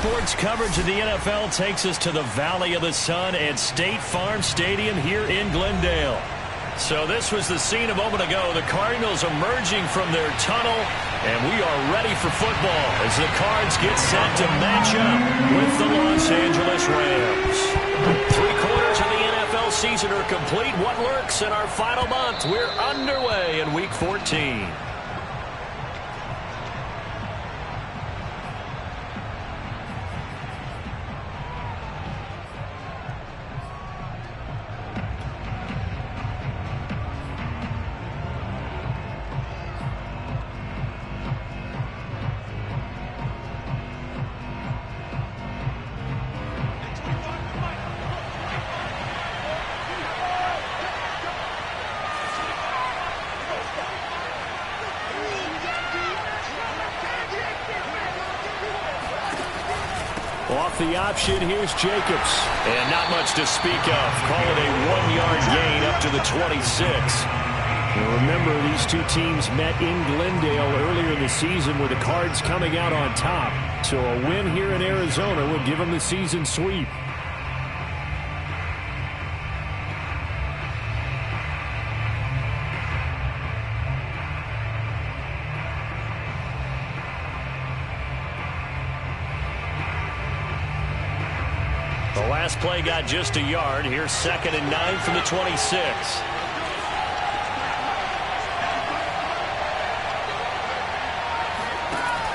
Sports coverage of the NFL takes us to the Valley of the Sun at State Farm Stadium here in Glendale. So this was the scene a moment ago. The Cardinals emerging from their tunnel, and we are ready for football as the Cards get set to match up with the Los Angeles Rams. 3/4 of the NFL season are complete. What lurks in our final month? We're underway in Week 14. Off the option, here's Jacobs. And not much to speak of. Call it a 1-yard gain up to the 26. And remember, these two teams met in Glendale earlier in the season with the Cards coming out on top. So a win here in Arizona would give them the season sweep. The last play got just a yard. Here's 2nd and 9 from the 26.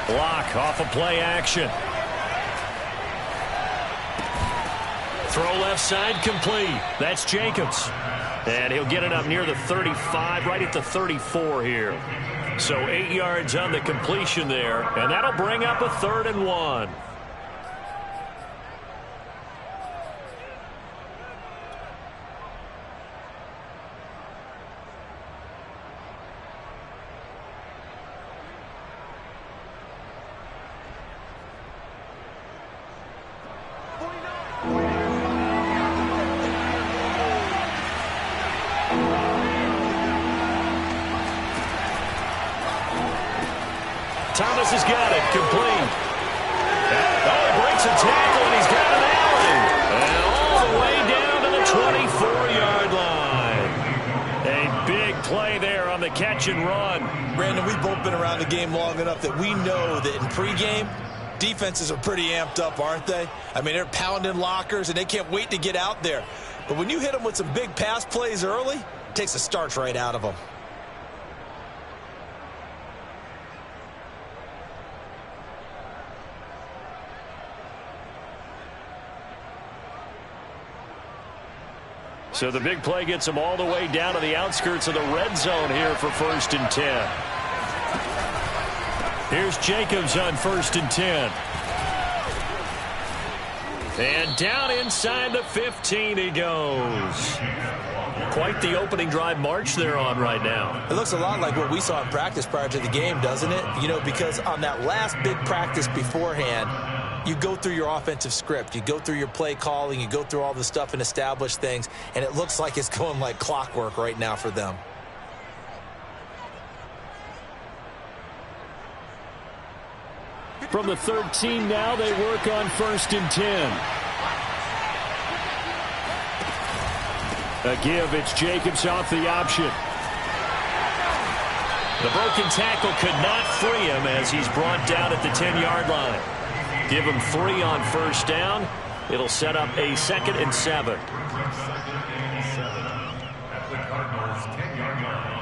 Block off of play action. Throw left side complete. That's Jacobs. And he'll get it up near the 35, right at the 34 here. So 8 yards on the completion there. And that'll bring up a 3rd and 1. Thomas has got it, complete. Oh, he breaks a tackle, and he's got an alley. And all the way down to the 24-yard line. A big play there on the catch and run. Brandon, we've both been around the game long enough that we know that in pregame, defenses are pretty amped up, aren't they? I mean, they're pounding lockers, and they can't wait to get out there. But when you hit them with some big pass plays early, it takes the starch right out of them. So the big play gets them all the way down to the outskirts of the red zone here for 1st and 10. Here's Jacobs on 1st and 10. And down inside the 15 he goes. Quite the opening drive march they're on right now. It looks a lot like what we saw in practice prior to the game, doesn't it? You know, because on that last big practice beforehand, you go through your offensive script. You go through your play calling. You go through all the stuff and establish things. And it looks like it's going like clockwork right now for them. From the 13 now, they work on 1st and 10. A give, it's Jacobs off the option. The broken tackle could not free him as he's brought down at the 10-yard line. Give him 3 on 1st down. It'll set up a 2nd and 7. At the Cardinals' 10-yard line.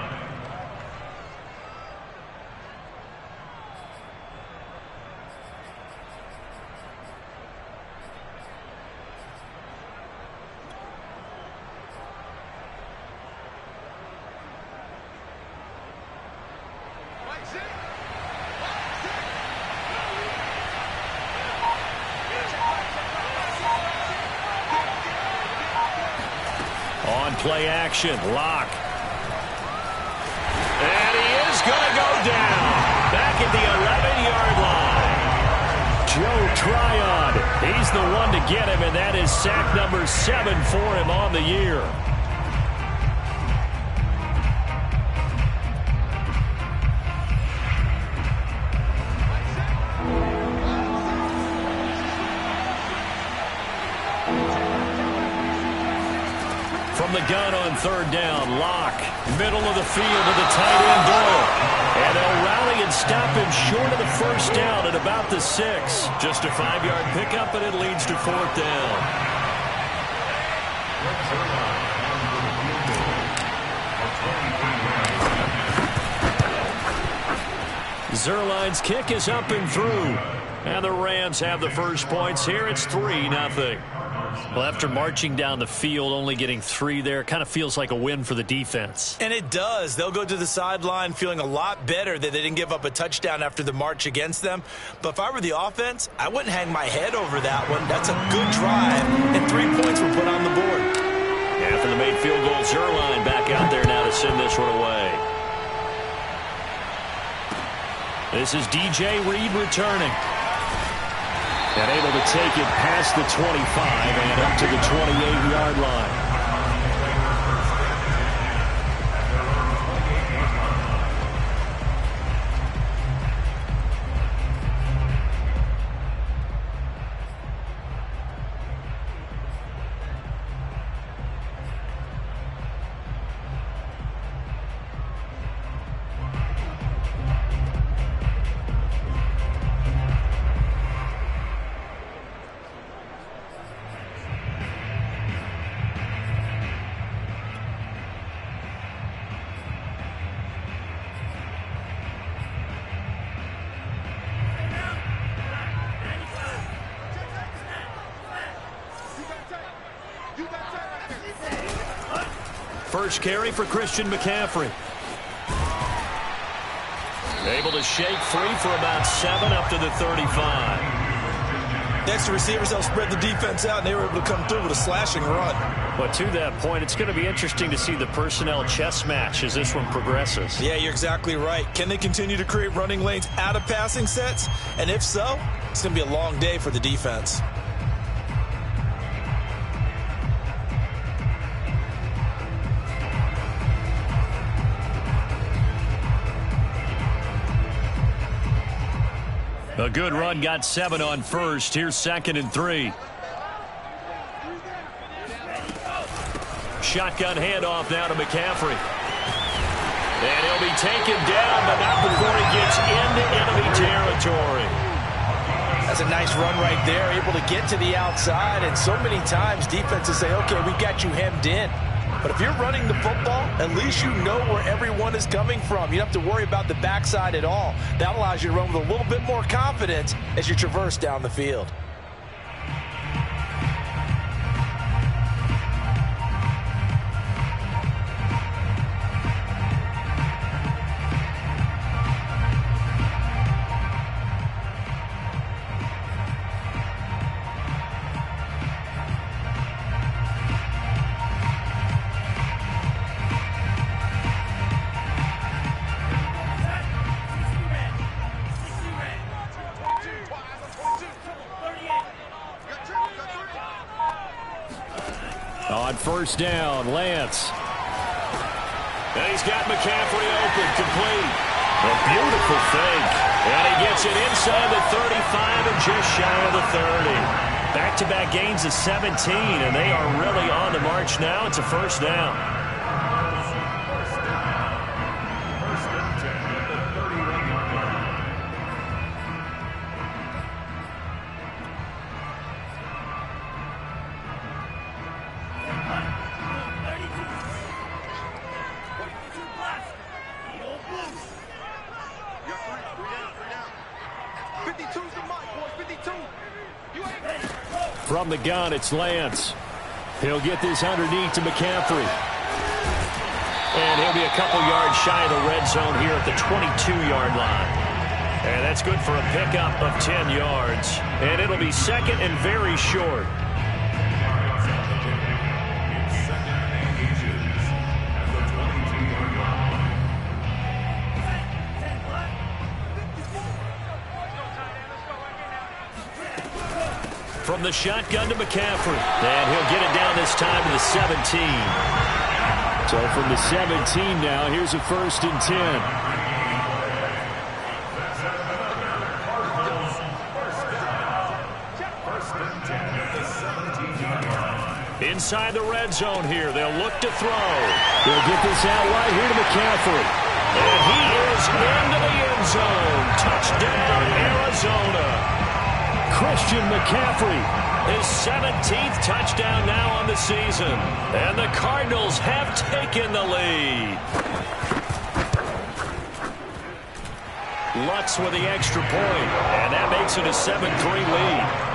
On play action, Lock. And he is going to go down. Back at the 11-yard line. Joe Tryon. He's the one to get him, and that is sack number 7 for him on the year. From the gun on third down, Locke. Middle of the field to the tight end, Doyle. And they'll rally and stop him short of the first down at about the 6. Just a 5-yard pickup, and it leads to fourth down. Zuerlein's kick is up and through. And the Rams have the first points here. It's 3-0. Well, after marching down the field, only getting 3 there, kind of feels like a win for the defense. And it does. They'll go to the sideline feeling a lot better that they didn't give up a touchdown after the march against them. But if I were the offense, I wouldn't hang my head over that one. That's a good drive, and 3 points were put on the board. After the made field goal, Zuerlein back out there now to send this one away. This is DJ Reed returning. And able to take it past the 25 and up to the 28-yard line. First carry for Christian McCaffrey. Able to shake free for about 7 up to the 35. Next, the receivers helped spread the defense out, and they were able to come through with a slashing run. But to that point, it's going to be interesting to see the personnel chess match as this one progresses. Yeah, you're exactly right. Can they continue to create running lanes out of passing sets? And if so, it's going to be a long day for the defense. A good run, got 7 on first. Here's 2nd and 3. Shotgun handoff now to McCaffrey. And he'll be taken down, but not before he gets into enemy territory. That's a nice run right there, able to get to the outside. And so many times defenses say, okay, we got you hemmed in. But if you're running the football, at least you know where everyone is coming from. You don't have to worry about the backside at all. That allows you to run with a little bit more confidence as you traverse down the field. On first down, Lance. And he's got McCaffrey open, complete. A beautiful fake. And he gets it inside the 35 and just shy of the 30. Back-to-back gains of 17, and they are really on the march now. It's a first down. From the gun, it's Lance. He'll get this underneath to McCaffrey. And he'll be a couple yards shy of the red zone here at the 22-yard line. And that's good for a pickup of 10 yards. And it'll be 2nd and very short. From the shotgun to McCaffrey. And he'll get it down this time to the 17. So from the 17 now, here's a 1st and 10. inside the red zone here. They'll look to throw. They'll get this out wide here to McCaffrey. And he is into the end zone. Touchdown, Arizona. Christian McCaffrey. His 17th touchdown now on the season. And the Cardinals have taken the lead. Lutz with the extra point. And that makes it a 7-3 lead.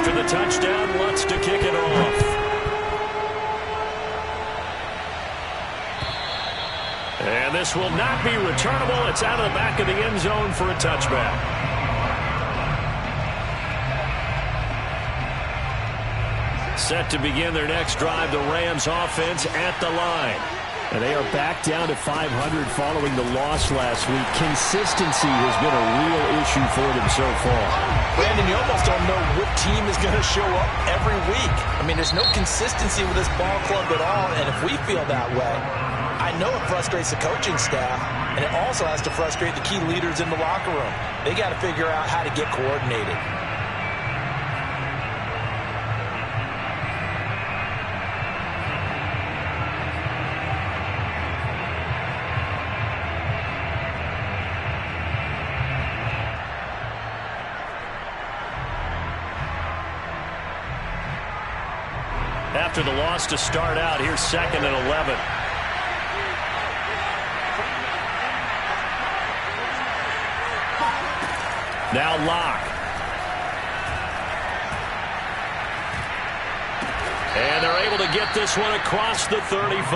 After the touchdown, Lutz to kick it off. And this will not be returnable. It's out of the back of the end zone for a touchback. Set to begin their next drive, the Rams offense at the line. And they are back down to 500 following the loss last week. Consistency has been a real issue for them so far. Brandon, you almost don't know what team is going to show up every week. I mean, there's no consistency with this ball club at all, and if we feel that way, I know it frustrates the coaching staff, and it also has to frustrate the key leaders in the locker room. They got to figure out how to get coordinated. After the loss to start out, here's 2nd and 11. Now Locke. And they're able to get this one across the 35.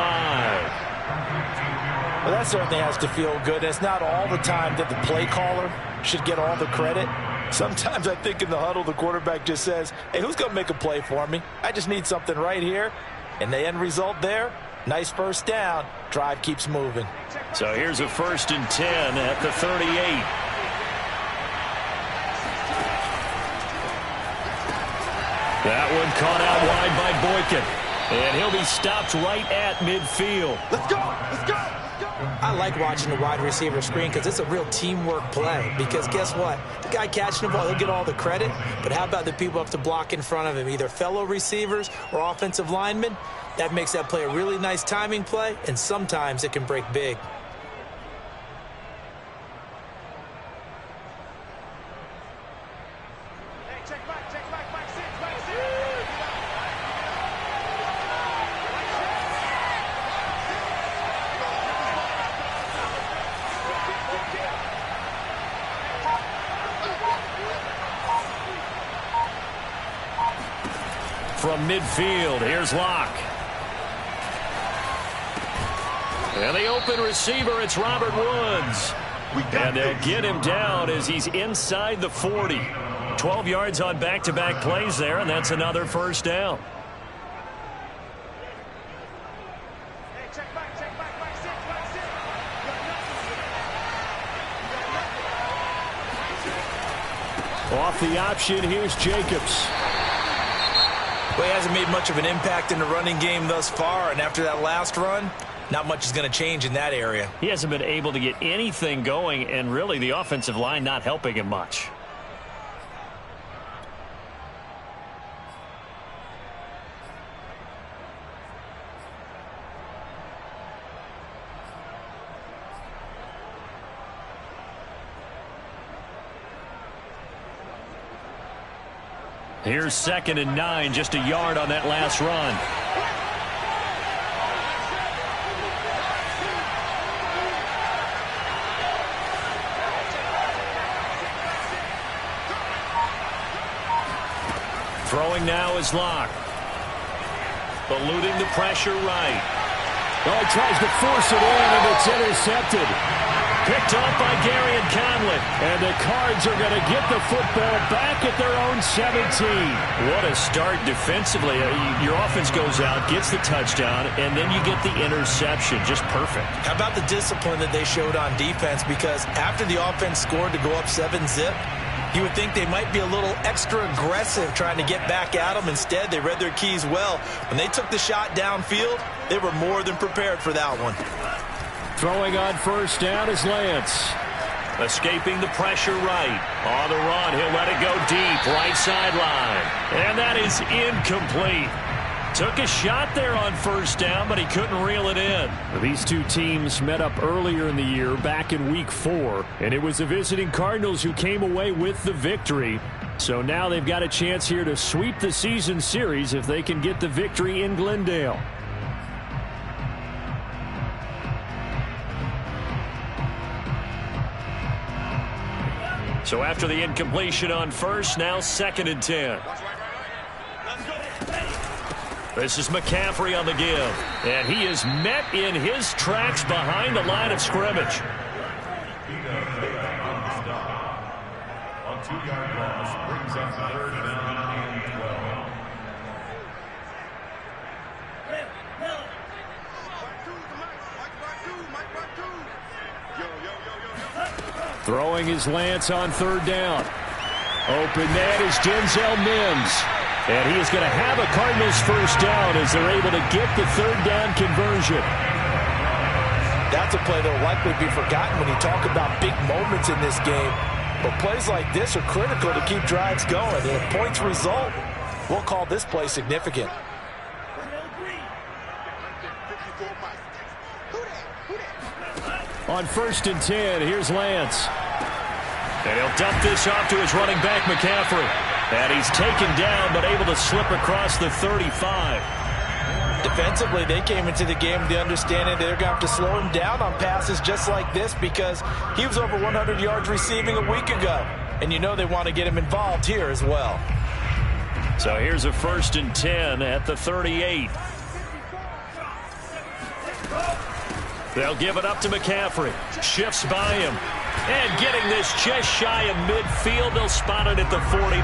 Well, that certainly has to feel good. It's not all the time that the play caller should get all the credit. Sometimes I think in the huddle, the quarterback just says, hey, who's going to make a play for me? I just need something right here. And the end result there, nice first down. Drive keeps moving. So here's a 1st and 10 at the 38. That one caught out wide by Boykin. And he'll be stopped right at midfield. Let's go! Let's go! I like watching the wide receiver screen because it's a real teamwork play. Because guess what? The guy catching the ball, he'll get all the credit. But how about the people up to block in front of him, either fellow receivers or offensive linemen? That makes that play a really nice timing play, and sometimes it can break big. From midfield, here's Locke. And the open receiver, it's Robert Woods. And they'll get him down as he's inside the 40. 12 yards on back-to-back plays there, and that's another first down. Off the option, here's Jacobs. Well, he hasn't made much of an impact in the running game thus far, and after that last run, not much is going to change in that area. He hasn't been able to get anything going, and really the offensive line not helping him much. Here's 2nd and 9, just a yard on that last run. Throwing now is Locke. Eluding the pressure right. Oh, he tries to force it in, and it's intercepted. Picked off by Gary and Conley. And the Cards are going to get the football back at their own 17. What a start defensively. Your offense goes out, gets the touchdown, and then you get the interception. Just perfect. How about the discipline that they showed on defense? Because after the offense scored to go up 7-zip, you would think they might be a little extra aggressive trying to get back at them. Instead, they read their keys well. When they took the shot downfield, they were more than prepared for that one. Throwing on first down is Lance. Escaping the pressure right. On the run, he'll let it go deep, right sideline. And that is incomplete. Took a shot there on first down, but he couldn't reel it in. These two teams met up earlier in the year, back in Week 4, and it was the visiting Cardinals who came away with the victory. So now they've got a chance here to sweep the season series if they can get the victory in Glendale. So after the incompletion on first, now 2nd and 10. This is McCaffrey on the give. And he is met in his tracks behind the line of scrimmage. On 2-yard loss, brings up 3rd down and 12. Throwing his Lance on 3rd down. Open man is Denzel Mims. And he is going to have a Cardinals first down as they're able to get the 3rd down conversion. That's a play that will likely be forgotten when you talk about big moments in this game. But plays like this are critical to keep drives going. And if points result, we'll call this play significant. On 1st and 10, here's Lance. And he'll dump this off to his running back, McCaffrey. And he's taken down, but able to slip across the 35. Defensively, they came into the game with the understanding they're going to have to slow him down on passes just like this because he was over 100 yards receiving a week ago. And you know they want to get him involved here as well. So here's a 1st and 10 at the 38. They'll give it up to McCaffrey. Shifts by him. And getting this just shy of midfield. They'll spot it at the 49.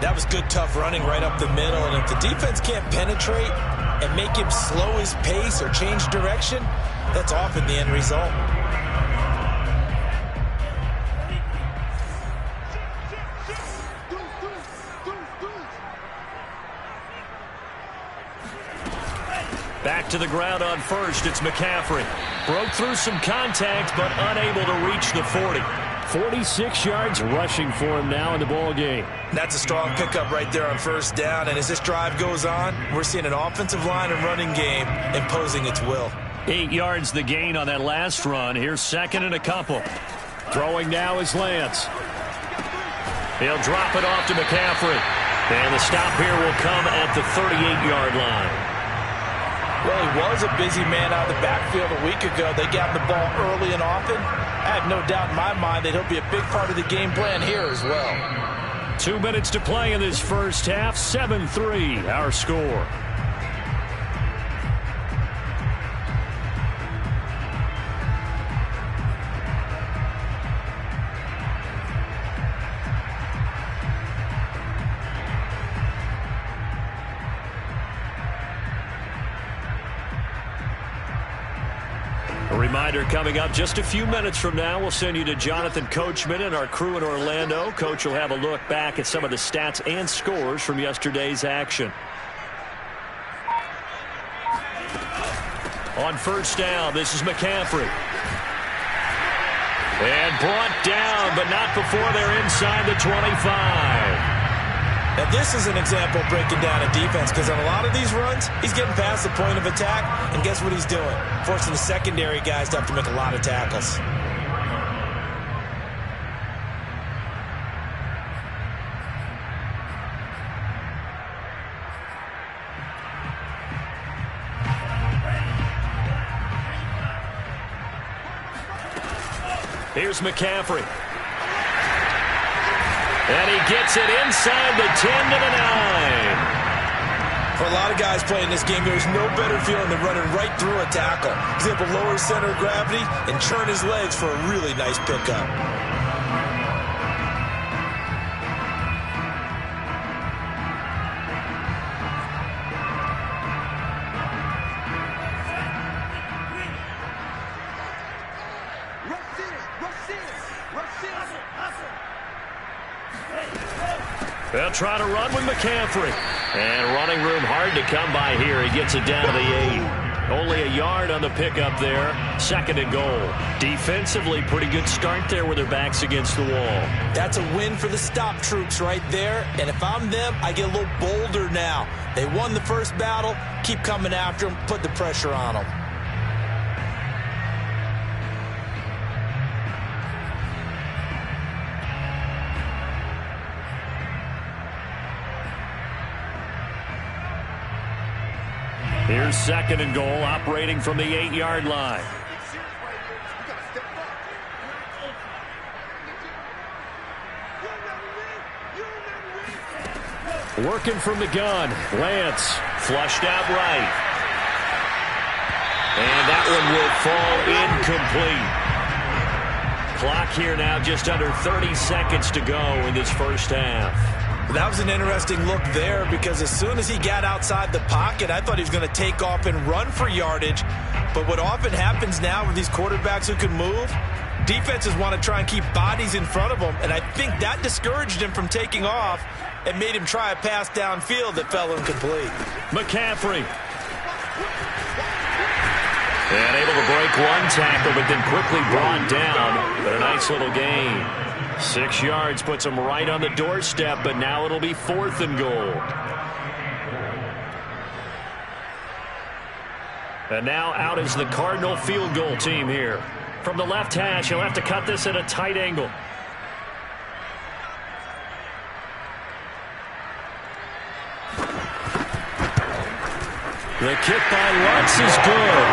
That was good, tough running right up the middle. And if the defense can't penetrate and make him slow his pace or change direction, that's often the end result. Back to the ground on first. It's McCaffrey. Broke through some contact, but unable to reach the 40. 46 yards rushing for him now in the ball game. That's a strong pickup right there on first down. And as this drive goes on, we're seeing an offensive line and running game imposing its will. 8 yards the gain on that last run. Here's 2nd and a couple. Throwing now is Lance. He'll drop it off to McCaffrey. And the stop here will come at the 38-yard line. Well, he was a busy man out of the backfield a week ago. They got the ball early and often. I have no doubt in my mind that he'll be a big part of the game plan here as well. 2 minutes to play in this first half. 7-3, our score. A reminder coming up just a few minutes from now, we'll send you to Jonathan Coachman and our crew in Orlando. Coach will have a look back at some of the stats and scores from yesterday's action. On first down, this is McCaffrey. And brought down, but not before they're inside the 25. Now, this is an example of breaking down a defense because on a lot of these runs, he's getting past the point of attack, and guess what he's doing? Forcing the secondary guys to have to make a lot of tackles. Here's McCaffrey. And he gets it inside the 10 to the 9. For a lot of guys playing this game, there's no better feeling than running right through a tackle. He's able to lower his center of gravity and churn his legs for a really nice pickup. They'll try to run with McCaffrey. And running room hard to come by here. He gets it down to the 8. Only a yard on the pickup there. 2nd and goal. Defensively, pretty good start there with their backs against the wall. That's a win for the stop troops right there. And if I'm them, I get a little bolder now. They won the first battle. Keep coming after them. Put the pressure on them. Here's 2nd and goal, operating from the 8-yard line. Working from the gun. Lance flushed out right. And that one will fall incomplete. Clock here now just under 30 seconds to go in this first half. That was an interesting look there because as soon as he got outside the pocket, I thought he was going to take off and run for yardage. But what often happens now with these quarterbacks who can move, defenses want to try and keep bodies in front of them, and I think that discouraged him from taking off and made him try a pass downfield that fell incomplete. McCaffrey. And able to break one tackle, but then quickly brought down. But a nice little gain. 6 yards puts him right on the doorstep, but now it'll be 4th and goal. And now out is the Cardinal field goal team here. From the left hash, he'll have to cut this at a tight angle. The kick by Lutz is good.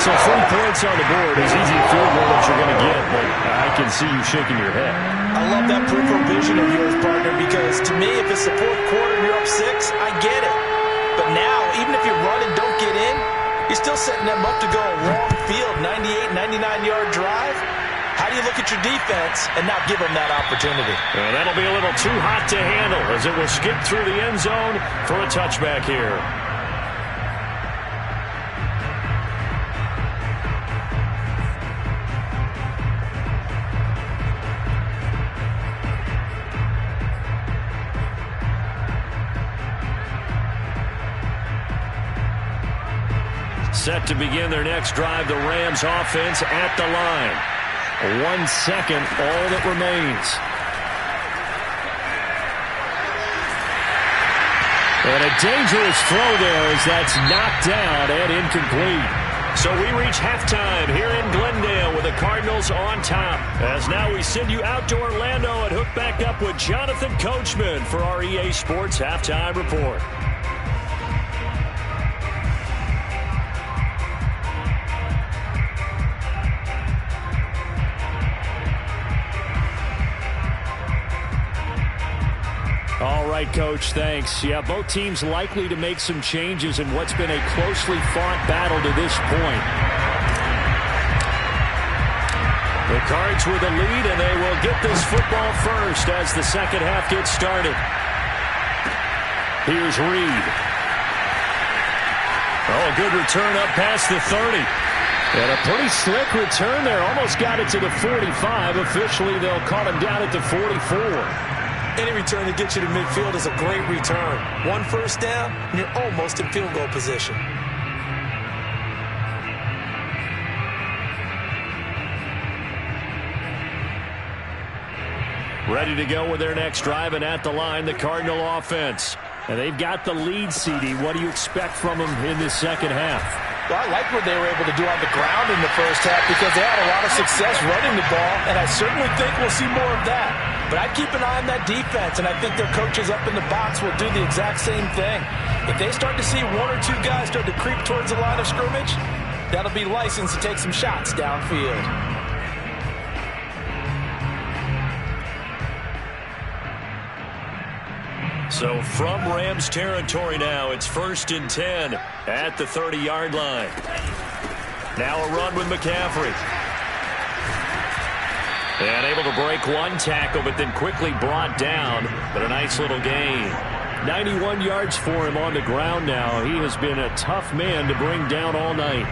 So 3 points on the board. As easy a field goal that you're going to get, but I can see you shaking your head. I love that peripheral vision of yours, partner, because to me, if it's the 4th quarter and you're up 6, I get it. But now, even if you run and don't get in, you're still setting them up to go a long field, 98, 99-yard drive. How do you look at your defense and not give them that opportunity? Well, that'll be a little too hot to handle as it will skip through the end zone for a touchback here. Set to begin their next drive, the Rams offense at the line. 1 second, all that remains. And a dangerous throw there as that's knocked down and incomplete. So we reach halftime here in Glendale with the Cardinals on top. As now we send you out to Orlando and hook back up with Jonathan Coachman for our EA Sports Halftime Report. All right, Coach, thanks. Yeah, both teams likely to make some changes in what's been a closely fought battle to this point. The Cards with the lead, and they will get this football first as the second half gets started. Here's Reed. Oh, a good return up past the 30. And a pretty slick return there. Almost got it to the 45. Officially, they'll call him down at the 44. Any return that gets you to midfield is a great return. 1 first down, and you're almost in field goal position. Ready to go with their next drive, and at the line, the Cardinal offense. And they've got the lead, CD. What do you expect from them in this second half? Well, I like what they were able to do on the ground in the first half because they had a lot of success running the ball, and I certainly think we'll see more of that. But I'd keep an eye on that defense, and I think their coaches up in the box will do the exact same thing. If they start to see 1 or 2 guys start to creep towards the line of scrimmage, that'll be licensed to take some shots downfield. So from Rams territory now, it's 1st and 10 at the 30-yard line. Now a run with McCaffrey. And able to break one tackle, but then quickly brought down. But a nice little gain. 91 yards for him on the ground now. He has been a tough man to bring down all night.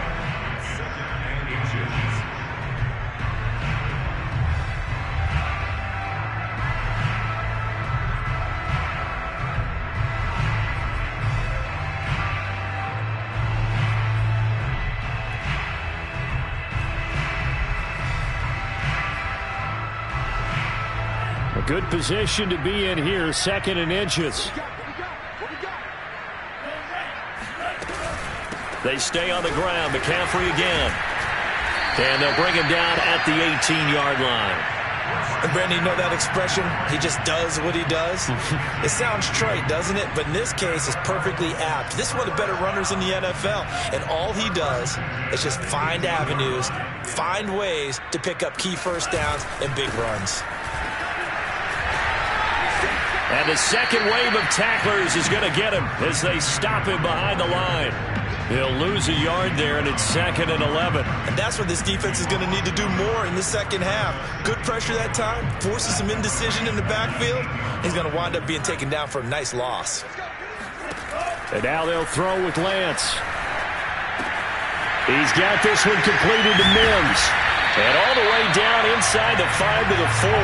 Good position to be in here, 2nd and inches. They stay on the ground. McCaffrey again. And they'll bring him down at the 18-yard line. And Brandon, you know that expression? He just does what he does. It sounds trite, doesn't it? But in this case, it's perfectly apt. This is one of the better runners in the NFL. And all he does is just find avenues, find ways to pick up key first downs and big runs. And the second wave of tacklers is going to get him as they stop him behind the line. He'll lose a yard there, and it's 2nd and 11. And that's what this defense is going to need to do more in the second half. Good pressure that time, forces some indecision in the backfield. He's going to wind up being taken down for a nice loss. And now they'll throw with Lance. He's got this one completed to Mims. And all the way down inside the 5 to the 4.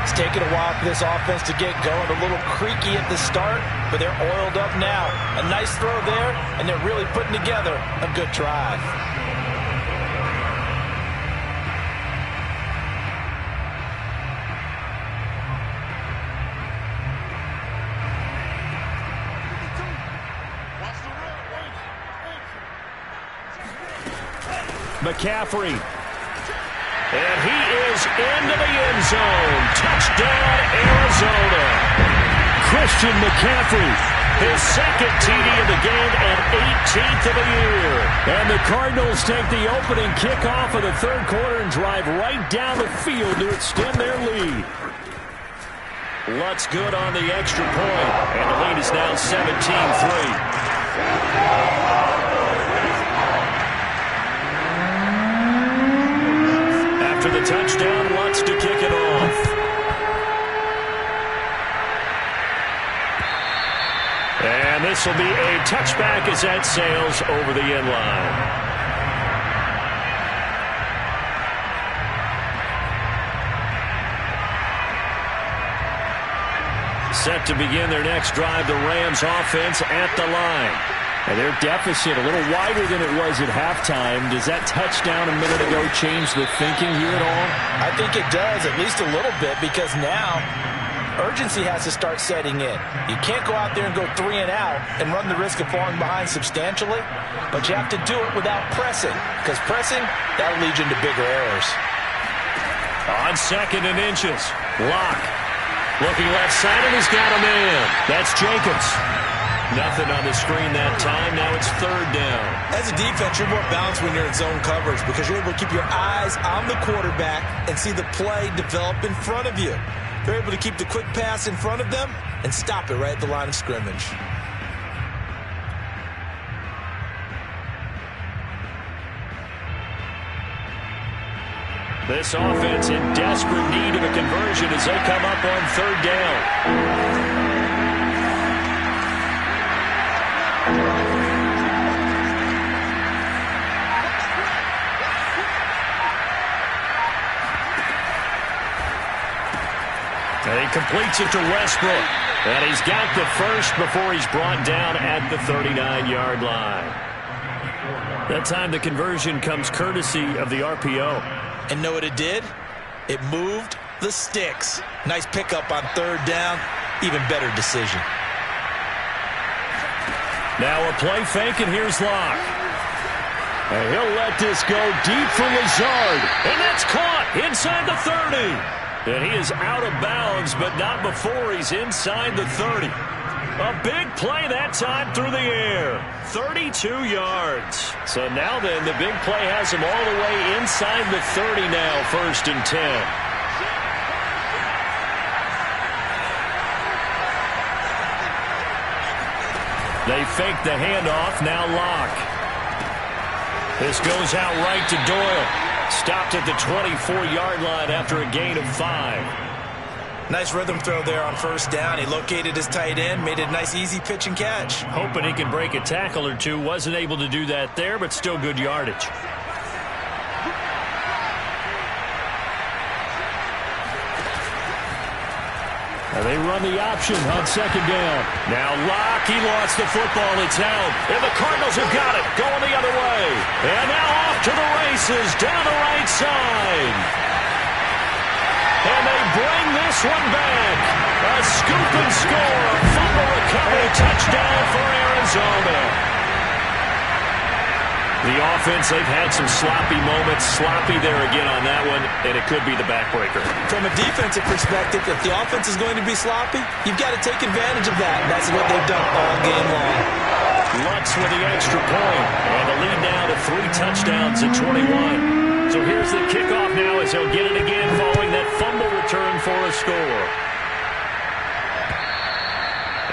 It's taken a while for this offense to get going. A little creaky at the start, but they're oiled up now. A nice throw there, and they're really putting together a good drive. McCaffrey. And he is into the end zone. Touchdown, Arizona. Christian McCaffrey, his 2nd TD of the game and 18th of the year. And the Cardinals take the opening kickoff of the 3rd quarter and drive right down the field to extend their lead. Lutz good on the extra point, and the lead is now 17-3. For the touchdown, Lutz to kick it off. And this will be a touchback as that sails over the end line. Set to begin their next drive, the Rams offense at the line. And their deficit a little wider than it was at halftime. Does that touchdown a minute ago change the thinking here at all? I think it does, at least a little bit, because now urgency has to start setting in. You can't go out there and go 3 and out and run the risk of falling behind substantially, but you have to do it without pressing, because pressing, that'll lead you into bigger errors. On 2nd and inches, Lock looking left side, and he's got a man. That's Jacobs. Nothing on the screen that time. Now it's 3rd down. As a defense, you're more balanced when you're in zone coverage because you're able to keep your eyes on the quarterback and see the play develop in front of you. They're able to keep the quick pass in front of them and stop it right at the line of scrimmage. This offense in desperate need of a conversion as they come up on 3rd down. And he completes it to Westbrook. And he's got the first before he's brought down at the 39-yard line. That time the conversion comes courtesy of the RPO. And know what it did? It moved the sticks. Nice pickup on 3rd down. Even better decision. Now a play fake, and here's Locke. And he'll let this go deep for Lazard. And that's caught inside the 30. And he is out of bounds, but not before he's inside the 30. A big play that time through the air. 32 yards. So now then, the big play has him all the way inside the 30 now, 1st and 10. They fake the handoff, now Locke. This goes out right to Doyle. Stopped at the 24-yard line after a gain of 5. Nice rhythm throw there on 1st down. He located his tight end, made it a nice, easy pitch and catch. Hoping he can break a tackle or two. Wasn't able to do that there, but still good yardage. And they run the option on 2nd down. Now Locke, he lost the football. It's out. And the Cardinals have got it. Going the other way. And now off to the races down the right side. And they bring this one back. A scoop and score. A fumble recovery touchdown for Arizona. The offense, they've had some sloppy moments. Sloppy there again on that one, and it could be the backbreaker. From a defensive perspective, if the offense is going to be sloppy, you've got to take advantage of that. That's what they've done all game long. Lutz with the extra point, and the lead now to 3 touchdowns at 21. So here's the kickoff now as he'll get it again following that fumble return for a score.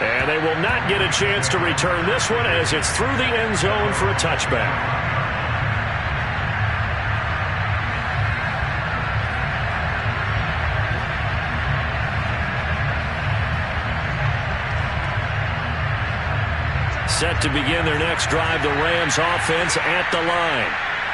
And they will not get a chance to return this one as it's through the end zone for a touchback. Set to begin their next drive, the Rams offense at the line.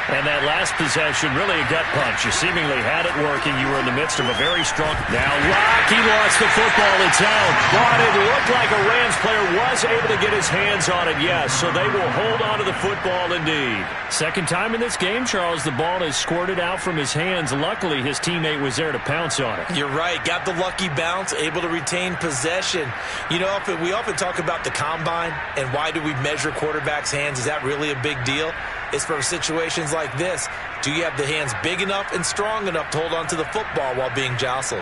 And that last possession, really a gut punch. You seemingly had it working. You were in the midst of a very strong... Now Rocky lost the football. It's out. But it looked like a Rams player was able to get his hands on it, yes. So they will hold on to the football indeed. Second time in this game, Charles, the ball has squirted out from his hands. Luckily, his teammate was there to pounce on it. You're right. Got the lucky bounce, able to retain possession. You know, we often talk about the combine and why do we measure quarterbacks' hands. Is that really a big deal? It's for situations like this. Do you have the hands big enough and strong enough to hold on to the football while being jostled?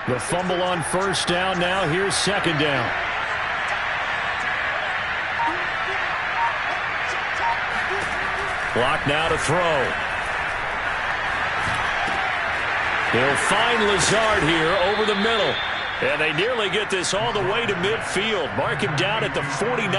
The fumble on first down now. Here's second down. Clock now to throw. They'll find Lazard here over the middle. And they nearly get this all the way to midfield. Mark him down at the 49.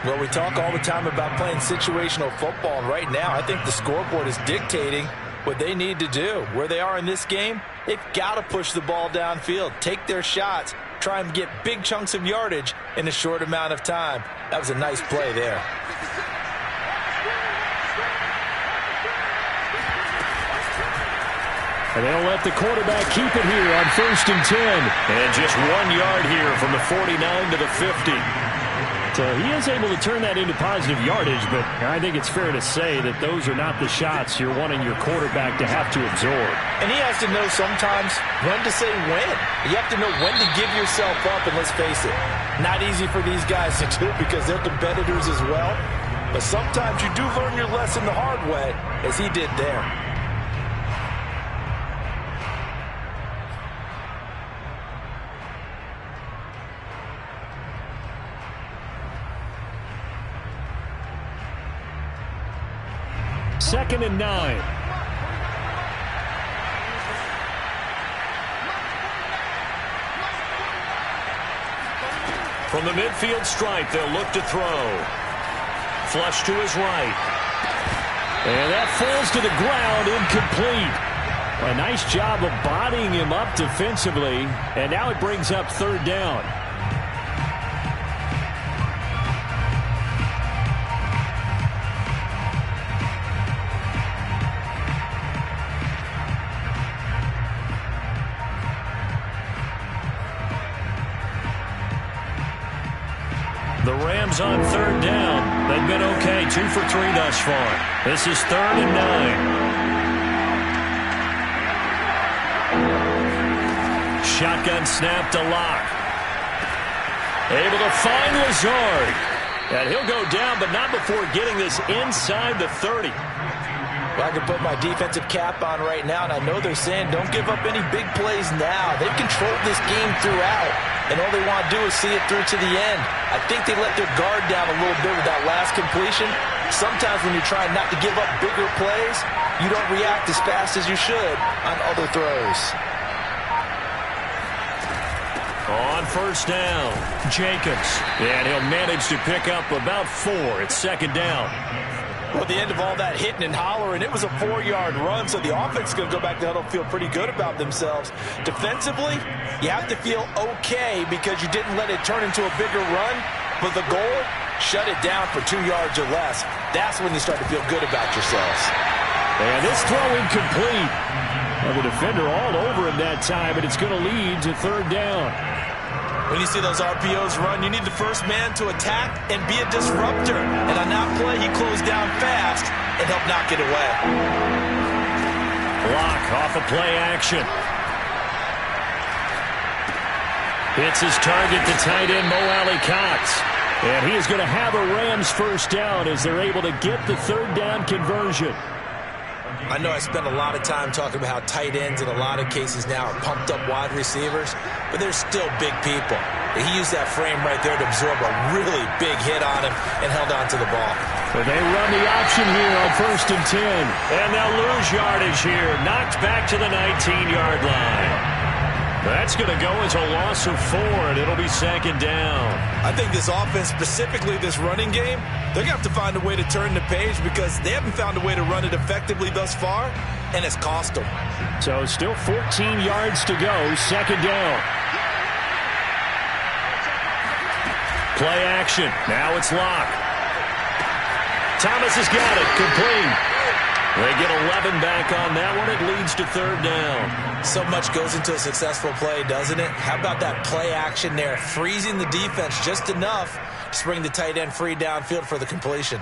Well, we talk all the time about playing situational football. And right now, I think the scoreboard is dictating what they need to do. Where they are in this game, they've got to push the ball downfield, take their shots, try and get big chunks of yardage in a short amount of time. That was a nice play there. And they'll let the quarterback keep it here on 1st and 10. And just 1 yard here from the 49 to the 50. So he is able to turn that into positive yardage, but I think it's fair to say that those are not the shots you're wanting your quarterback to have to absorb. And he has to know sometimes when to say when. You have to know when to give yourself up, and let's face it, not easy for these guys to do because they're competitors as well. But sometimes you do learn your lesson the hard way, as he did there. Second and 9. From the midfield stripe, they'll look to throw. Flush to his right. And that falls to the ground, incomplete. A nice job of bodying him up defensively. And now it brings up third down. The Rams on third down. They've been okay, 2 for 3 thus far. This is 3rd and 9. Shotgun snap to Locke. Able to find Lazard. And he'll go down, but not before getting this inside the 30. Well, I can put my defensive cap on right now, and I know they're saying don't give up any big plays now. They've controlled this game throughout, and all they want to do is see it through to the end. I think they let their guard down a little bit with that last completion. Sometimes when you're trying not to give up bigger plays, you don't react as fast as you should on other throws. On first down, Jacobs. And he'll manage to pick up about 4. It's second down. Well, at the end of all that hitting and hollering, it was a 4-yard run, so the offense is going to go back to huddle, feel pretty good about themselves. Defensively, you have to feel okay because you didn't let it turn into a bigger run, but the goal, shut it down for 2 yards or less. That's when you start to feel good about yourselves. And this throw incomplete. Well, the defender all over him that time, but it's going to lead to third down. When you see those RPOs run, you need the first man to attack and be a disruptor. And on that play, he closed down fast and helped knock it away. Block off a play action. Hits his target, the tight end, Mo Alley-Cox. And he is going to have a Rams first down as they're able to get the third down conversion. I know I spent a lot of time talking about how tight ends in a lot of cases now are pumped up wide receivers, but they're still big people. He used that frame right there to absorb a really big hit on him and held on to the ball. But they run the option here on 1st and 10. And they'll lose yardage here. Knocked back to the 19-yard line. That's going to go as a loss of 4, and it'll be 2nd down. I think this offense, specifically this running game, they're going to have to find a way to turn the page because they haven't found a way to run it effectively thus far, and it's cost them. So still 14 yards to go, 2nd down. Play action. Now it's Locke. Thomas has got it. Complete. They get 11 back on that one. It leads to 3rd down. So much goes into a successful play, doesn't it? How about that play action there? Freezing the defense just enough to bring the tight end free downfield for the completion.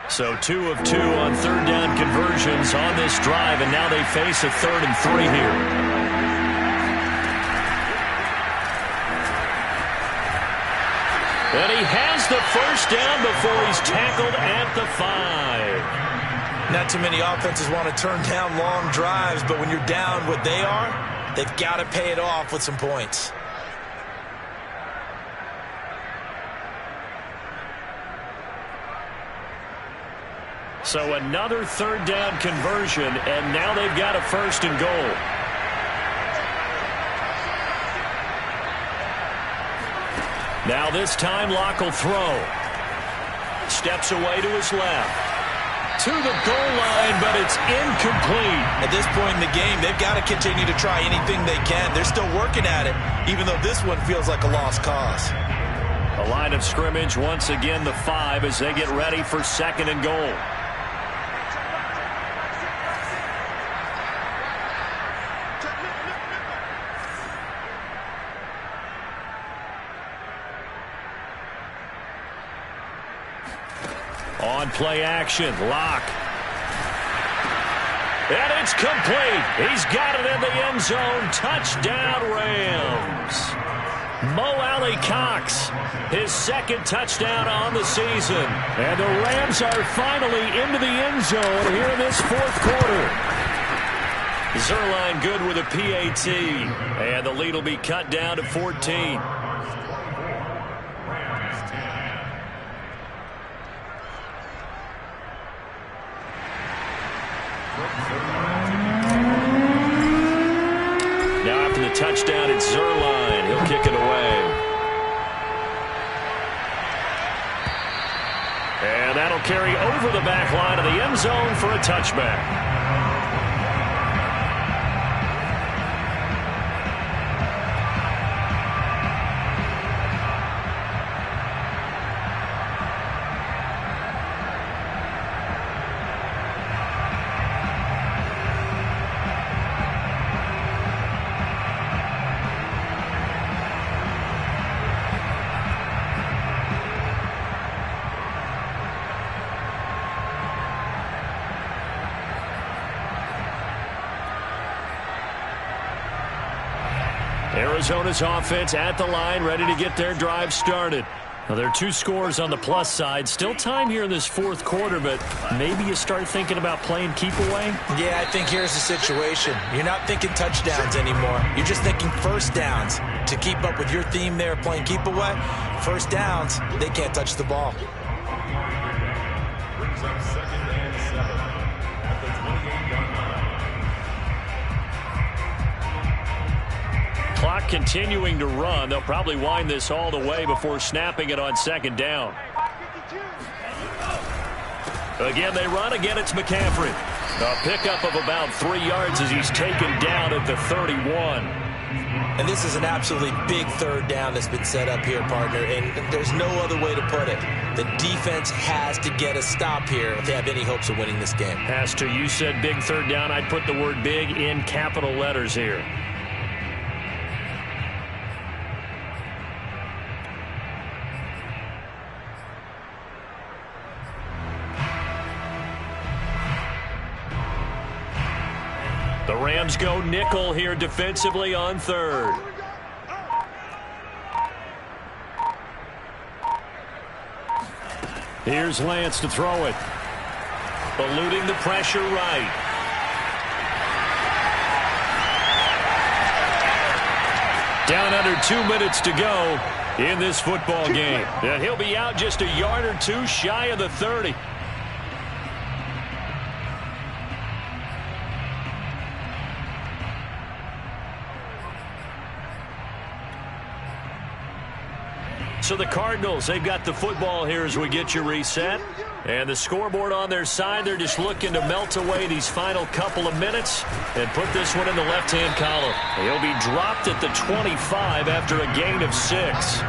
So 2 of 2 on 3rd down conversions on this drive, and now they face a 3rd and 3 here. And he has the first down before he's tackled at the 5. Not too many offenses want to turn down long drives, but when you're down what they are, they've got to pay it off with some points. So another 3rd down conversion, and now they've got a 1st and goal. Now this time Locke will throw. Steps away to his left. To the goal line, but it's incomplete. At this point in the game, they've got to continue to try anything they can. They're still working at it, even though this one feels like a lost cause. A line of scrimmage once again, the 5, as they get ready for 2nd and goal. On play action, Locke. And it's complete. He's got it in the end zone. Touchdown, Rams. Mo Alley-Cox, his 2nd touchdown on the season. And the Rams are finally into the end zone here in this 4th quarter. Zuerlein good with a PAT. And the lead will be cut down to 14. Now after the touchdown, it's Zuerlein. He'll kick it away. And that'll carry over the back line of the end zone for a touchback. Arizona's offense at the line, ready to get their drive started. Now, there are 2 scores on the plus side. Still time here in this 4th quarter, but maybe you start thinking about playing keep away? Yeah, I think here's the situation. You're not thinking touchdowns anymore. You're just thinking first downs. To keep up with your theme there, playing keep away, first downs, they can't touch the ball. Brings up 2nd and 7 at the 28-yard line. Clock continuing to run. They'll probably wind this all the way before snapping it on 2nd down. Again, they run. Again, it's McCaffrey. A pickup of about 3 yards as he's taken down at the 31. And this is an absolutely big third down that's been set up here, partner, and there's no other way to put it. The defense has to get a stop here if they have any hopes of winning this game. Has to. You said big third down. I'd put the word big in capital letters here. The Rams go nickel here defensively on third. Here's Lance to throw it. Eluding the pressure right. Down under 2 minutes to go in this football game. And he'll be out just a yard or two shy of the 30. So the Cardinals, they've got the football here as we get you reset. And the scoreboard on their side, they're just looking to melt away these final couple of minutes and put this one in the left-hand column. He'll be dropped at the 25 after a gain of 6.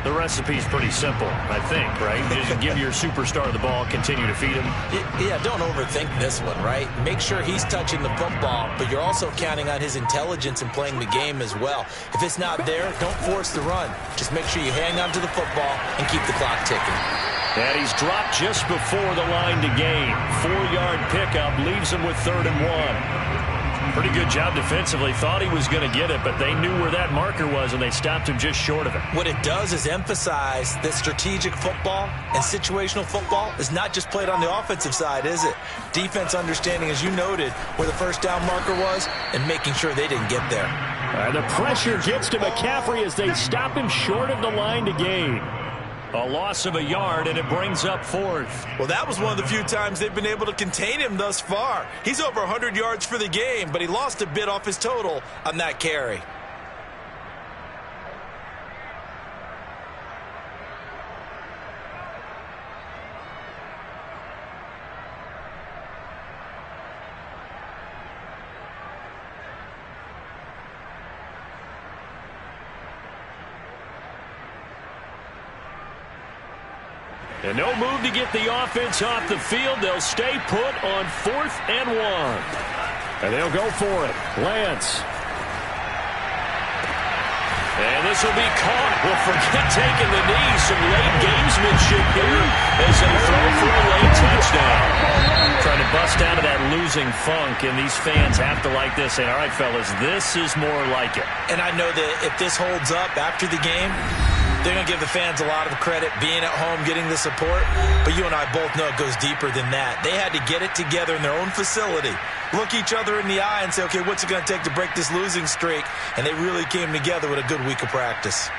The recipe's pretty simple, I think, right? Just give your superstar the ball, continue to feed him. Yeah, don't overthink this one, right? Make sure he's touching the football, but you're also counting on his intelligence in playing the game as well. If it's not there, don't force the run. Just make sure you hang on to the football and keep the clock ticking. And he's dropped just before the line to gain. 4-yard pickup leaves him with 3rd and 1. Pretty good job defensively. Thought he was going to get it, but they knew where that marker was, and they stopped him just short of it. What it does is emphasize that strategic football and situational football is not just played on the offensive side, is it? Defense understanding, as you noted, where the first down marker was and making sure they didn't get there. The pressure gets to McCaffrey as they stop him short of the line to gain. A loss of a yard, and it brings up 4th. Well, that was one of the few times they've been able to contain him thus far. He's over 100 yards for the game, but he lost a bit off his total on that carry. And no move to get the offense off the field. They'll stay put on 4th and 1. And they'll go for it. Lance. And this will be caught. Well, forget taking the knee. Some late gamesmanship here as they throw for a late touchdown. Trying to bust out of that losing funk, and these fans have to like this. Saying, all right, fellas, this is more like it. And I know that if this holds up after the game, they're going to give the fans a lot of credit being at home, getting the support. But you and I both know it goes deeper than that. They had to get it together in their own facility, look each other in the eye and say, okay, what's it going to take to break this losing streak? And they really came together with a good week of practice.